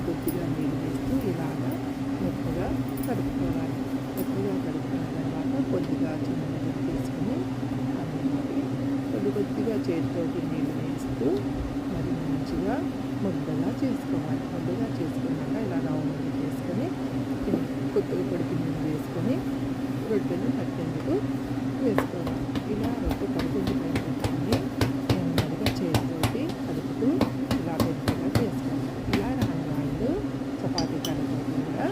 కొద్దిగా నీళ్ళు వేస్తూ ఇలాగా మెత్తగా కలుపుకోవాలి. మెత్తగా కలుపుకున్న తర్వాత కొద్దిగా చిన్నగా తీసుకుని అందులోకి కొద్దిగా చేతితోటి నీళ్ళు వేస్తూ మరి మంచిగా ముద్దగా చేసుకోవాలి. ముద్దగా చేసుకున్నాక ఇలా రౌండ్గా చేసుకొని కొద్దిగా పొడి పిండిని వేసుకొని రొట్టెలు కట్టేందుకు వేసుకోవాలి. ఇలా రొట్టె కడుపుందుకు పెట్టుకుని నెమ్మదిగా చేతితోటి కలుపుతూ ఇలా పెద్దగా చేసుకోవాలి. ఇలా రాని వాళ్ళు చపాతీ కర్రతో కూడా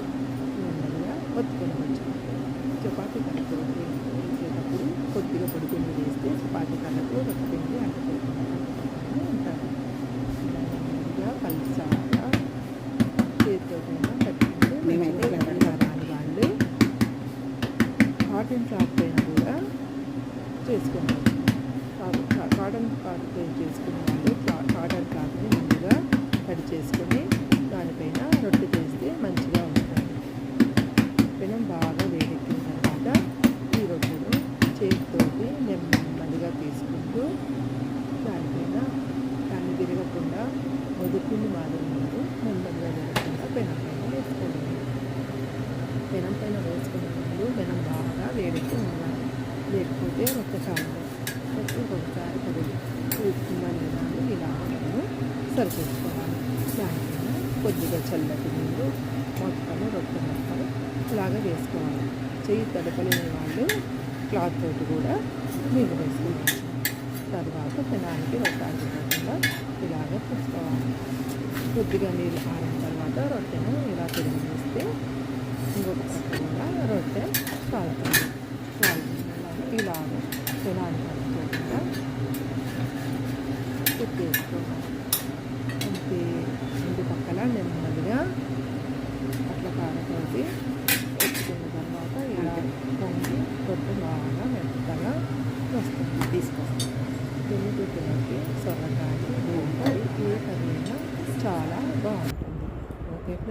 నెమ్మదిగా ఒత్తుకోవచ్చు. చపాతీ కర్రతో వేసేటప్పుడు కొద్దిగా పొడి పిండి వేస్తే చపాతీ కర్రకు రొట్టె పిండి అంటుకోకుండా ఉంటారు. ఇలా నెమ్మదిగా పల్సాగా చేతితో కట్టుకుంటే ఇలా రాని వాళ్ళు కాటన్ క్లాత్ పైన కూడా చేసుకోవచ్చు. కాటన్ క్లాత్ పైన చేసుకునే వాళ్ళు కాటన్ క్లాత్ని ముందుగా కట్ చేసుకొని దానిపైన రొట్టె చేస్తే మంచిగా ఉంటుంది. పెనం బాగా వేడెక్కిన తర్వాత ఈ రొట్టెను చేతితోటి నెమ్మదిగా తీసుకుంటూ దానిపైన దాన్ని విరగకుండా మొదటిని మాదిరి నెమ్మదిగా విరగకుండా పెనం పైన వేసుకోవాలి. పెనం పైన వేసుకునే ముందు పెనం బాగా వేడికి ఉండాలి. లేకపోతే రొట్టె కావాలి. రొట్టె ఒకసారి వేసుకున్న లేదా ఇలా మనము సర్వ్ చేసుకోవాలి. దానిపైన కొద్దిగా చల్లటి నీళ్ళు మొత్తం రొట్టె మొత్తం ఇలాగా వేసుకోవాలి. చెయ్యి తడపలేని వాళ్ళు క్లాత్ తోటి కూడా నీళ్ళు వేసుకోవచ్చు. తర్వాత పెనానికి రొట్టె అంటుకోకుండా ఇలాగ పూసుకోవాలి. కొద్దిగా నీళ్ళు ఆరిన తర్వాత రొట్టెను ఇలా తిరిగి వేస్తే ఇంకొక పక్కన రొట్టె కాలుతుంది. ఇలాగ పెనానికి అంటుకోకుండా వేసుకోవాలి. అంతే. ఇంటి పక్కల నెమ్మదిగా అట్లా కారతోటి పెట్టుకున్న తర్వాత ఇలా పొంగి రొట్టె బాగా మెత్తగా వస్తుంది. తీసుకొస్తాం. దీన్ని రొట్టెలోకి సొరకాయ, గోంగూర ఏ కర్రీ అయినా చాలా బాగుంటుంది.